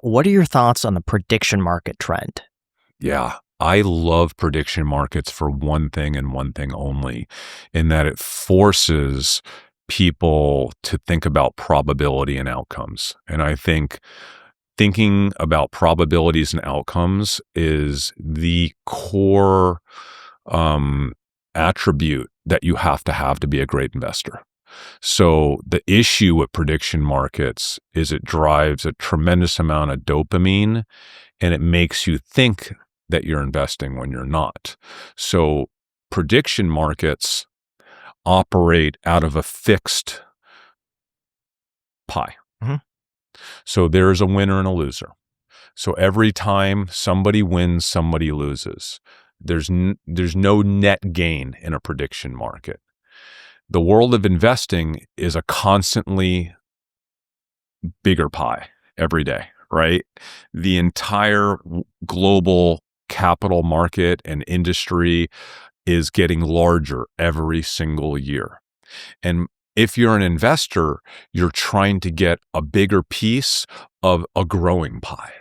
What are your thoughts on the prediction market trend? Yeah, I love prediction markets for one thing and one thing only, in that it forces people to think about probability and outcomes. And I think thinking about probabilities and outcomes is the core um, attribute that you have to be a great investor. So the issue with prediction markets is it drives a tremendous amount of dopamine and it makes you think that you're investing when you're not. So prediction markets operate out of a fixed pie. Mhm. So there's a winner and a loser. So every time somebody wins, somebody loses. There's no net gain in a prediction market. The world of investing is a constantly bigger pie every day, right? The entire global capital market and industry is getting larger every single year. And if you're an investor, you're trying to get a bigger piece of a growing pie.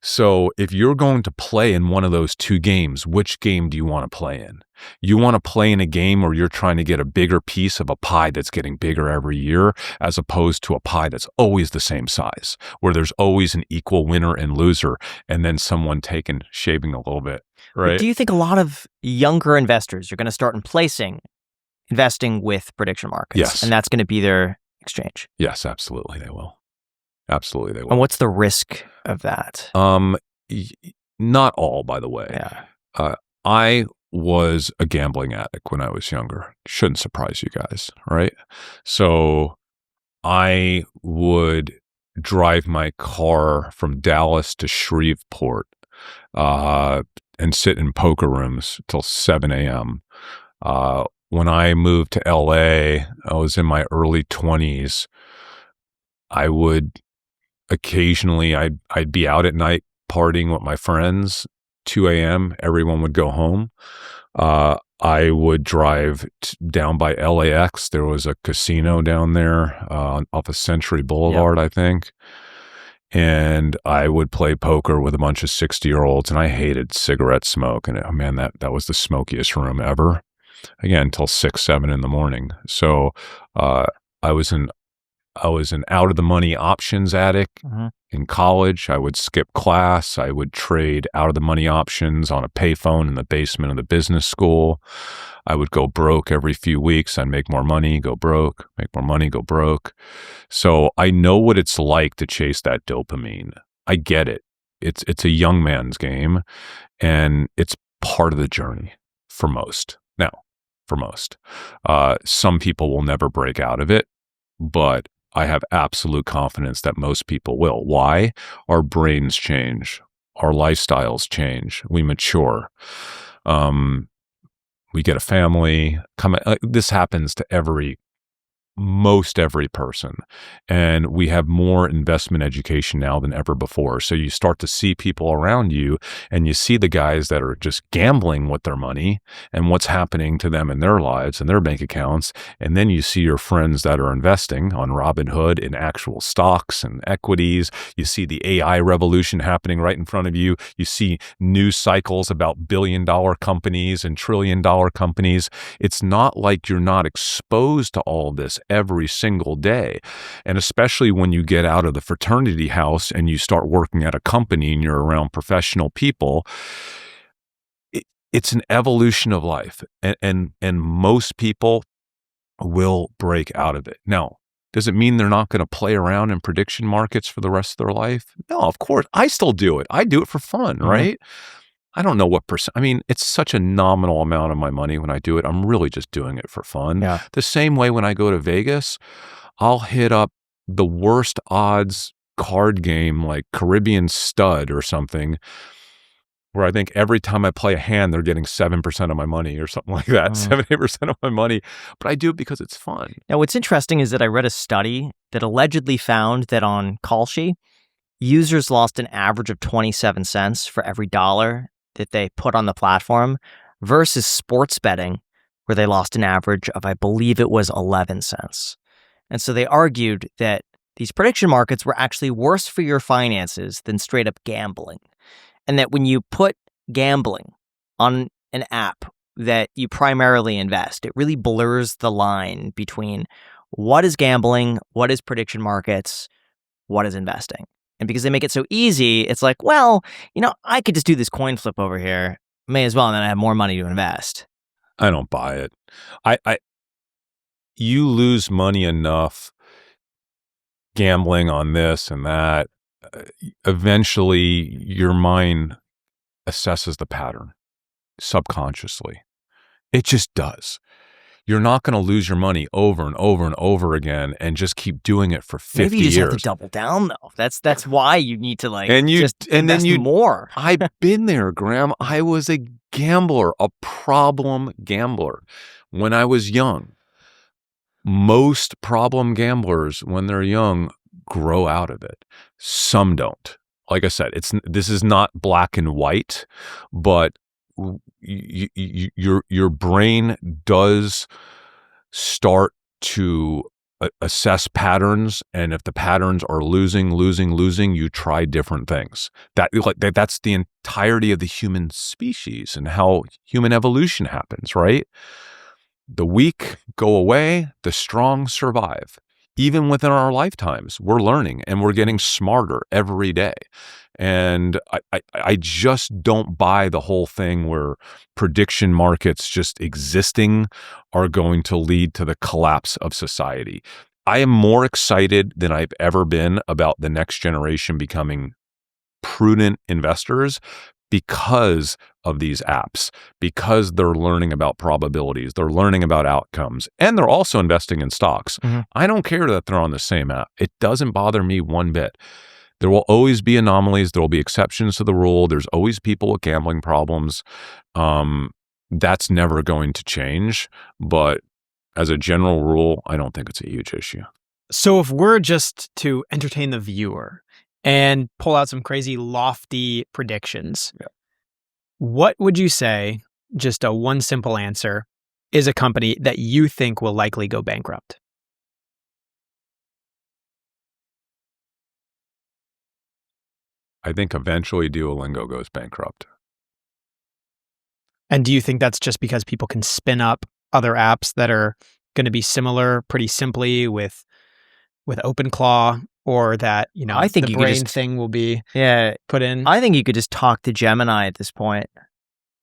So if you're going to play in one of those two games, which game do you want to play in? You want to play in a game where you're trying to get a bigger piece of a pie that's getting bigger every year, as opposed to a pie that's always the same size, where there's always an equal winner and loser, and then someone shaving a little bit, But right? do you think a lot of younger investors are going to start investing with prediction markets? Yes. And that's going to be their exchange? Yes, absolutely they will. Absolutely they And will. what's the risk of that? Not all, by the way. Yeah. I was a gambling addict when I was younger. Shouldn't surprise you guys, right? So I would drive my car from Dallas to Shreveport and sit in poker rooms till 7 a.m. When I moved to LA, I was in my early 20s. I would occasionally, I'd be out at night partying with my friends. 2 a.m., everyone would go home. I would drive down by LAX. There was a casino down there off of Century Boulevard, I think. And I would play poker with a bunch of 60-year-olds, and I hated cigarette smoke. And man, that was the smokiest room ever. Again, until 6, 7 in the morning. So I was an out of the money options addict. In college. I would skip class. I would trade out of the money options on a payphone in the basement of the business school. I would go broke every few weeks. I'd make more money, go broke, make more money, go broke. So I know what it's like to chase that dopamine. I get it. It's a young man's game, and it's part of the journey for most. Now, for most, some people will never break out of it, but I have absolute confidence that most people will. Why? Our brains change. Our lifestyles change. We mature. We get a family. This happens to most every person. And we have more investment education now than ever before. So you start to see people around you, and you see the guys that are just gambling with their money and what's happening to them in their lives and their bank accounts. And then you see your friends that are investing on Robinhood in actual stocks and equities. You see the AI revolution happening right in front of you. You see news cycles about billion-dollar companies and trillion-dollar companies. It's not like you're not exposed to all of this every single day. And especially when you get out of the fraternity house and you start working at a company and you're around professional people, it's an evolution of life. And most people will break out of it. Now, does it mean they're not going to play around in prediction markets for the rest of their life? No, of course. I still do it. I do it for fun, right? I don't know what percent. I mean, it's such a nominal amount of my money when I do it. I'm really just doing it for fun. Yeah. The same way when I go to Vegas, I'll hit up the worst odds card game like Caribbean Stud or something, where I think every time I play a hand, they're getting 7% of my money or something like that, 7-8% of my money. But I do it because it's fun. Now, what's interesting is that I read a study that allegedly found that on Kalshi, users lost an average of 27 cents for every dollar that they put on the platform, versus sports betting, where they lost an average of, I believe it was 11 cents. And so they argued that these prediction markets were actually worse for your finances than straight up gambling. And that when you put gambling on an app that you primarily invest, it really blurs the line between what is gambling, what is prediction markets, what is investing. And because they make it so easy, it's like, well, I could just do this coin flip over here. May as well, and then I have more money to invest. I don't buy it. You lose money enough gambling on this and that. Eventually, your mind assesses the pattern subconsciously. It just does. You're not going to lose your money over and over and over again and just keep doing it for 50 years. Maybe you just have to double down, though. That's why you need to just invest more. I've been there, Graham. I was a gambler, a problem gambler when I was young. Most problem gamblers, when they're young, grow out of it. Some don't. Like I said, this is not black and white, but your brain does start to assess patterns, and if the patterns are losing, you try different things. That's the entirety of the human species and how human evolution happens, right? The weak go away, the strong survive. Even within our lifetimes, we're learning and we're getting smarter every day. And I just don't buy the whole thing where prediction markets just existing are going to lead to the collapse of society. I am more excited than I've ever been about the next generation becoming prudent investors because of these apps, because they're learning about probabilities, they're learning about outcomes, and they're also investing in stocks. Mm-hmm. I don't care that they're on the same app. It doesn't bother me one bit. There will always be anomalies. There will be exceptions to the rule. There's always people with gambling problems. That's never going to change. But as a general rule, I don't think it's a huge issue. So if we're just to entertain the viewer and pull out some crazy lofty predictions, what would you say, just a one simple answer, is a company that you think will likely go bankrupt? I think eventually Duolingo goes bankrupt. And do you think that's just because people can spin up other apps that are going to be similar pretty simply with OpenClaw, or that, I think the brain thing will be put in? I think you could just talk to Gemini at this point.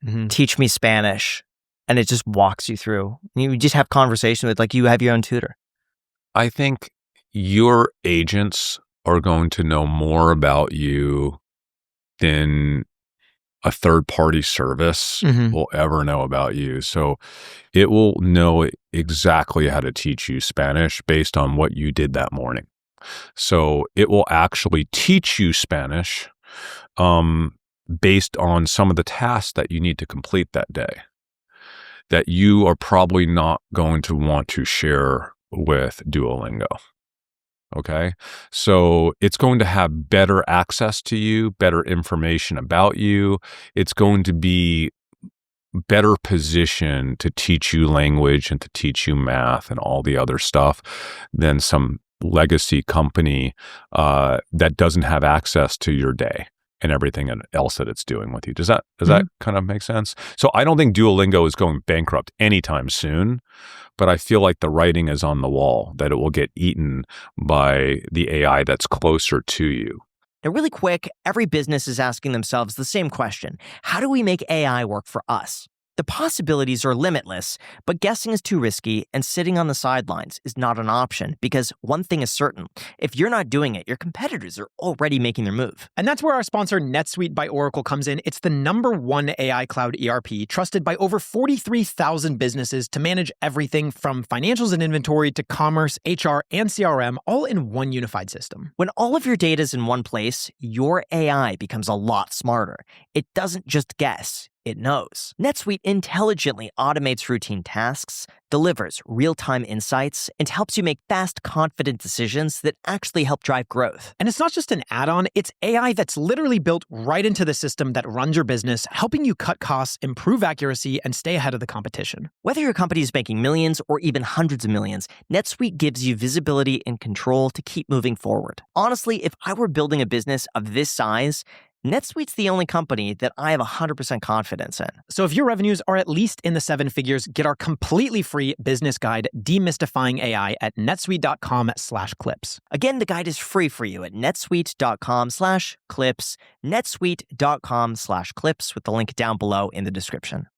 Mm-hmm. Teach me Spanish, and it just walks you through. You just have conversation with, you have your own tutor. I think your agents are going to know more about you than a third-party service will ever know about you. So it will know exactly how to teach you Spanish based on what you did that morning. So it will actually teach you Spanish based on some of the tasks that you need to complete that day that you are probably not going to want to share with Duolingo. Okay, so it's going to have better access to you, better information about you. It's going to be better positioned to teach you language and to teach you math and all the other stuff than some legacy company that doesn't have access to your day and everything else that it's doing with you. Does that kind of make sense? So I don't think Duolingo is going bankrupt anytime soon, but I feel like the writing is on the wall that it will get eaten by the AI that's closer to you. Now, really quick, every business is asking themselves the same question. How do we make AI work for us? The possibilities are limitless, but guessing is too risky, and sitting on the sidelines is not an option, because one thing is certain. If you're not doing it, your competitors are already making their move. And that's where our sponsor NetSuite by Oracle comes in. It's the #1 AI cloud ERP, trusted by over 43,000 businesses to manage everything from financials and inventory to commerce, HR, and CRM, all in one unified system. When all of your data is in one place, your AI becomes a lot smarter. It doesn't just guess. it knows. NetSuite intelligently automates routine tasks, delivers real-time insights, and helps you make fast, confident decisions that actually help drive growth. And it's not just an add-on, it's AI that's literally built right into the system that runs your business, helping you cut costs, improve accuracy, and stay ahead of the competition. Whether your company is making millions or even hundreds of millions, NetSuite gives you visibility and control to keep moving forward. Honestly, if I were building a business of this size, NetSuite's the only company that I have 100% confidence in. So if your revenues are at least in the 7 figures, get our completely free business guide, Demystifying AI, at netsuite.com/clips. Again, the guide is free for you at netsuite.com/clips, netsuite.com/clips, with the link down below in the description.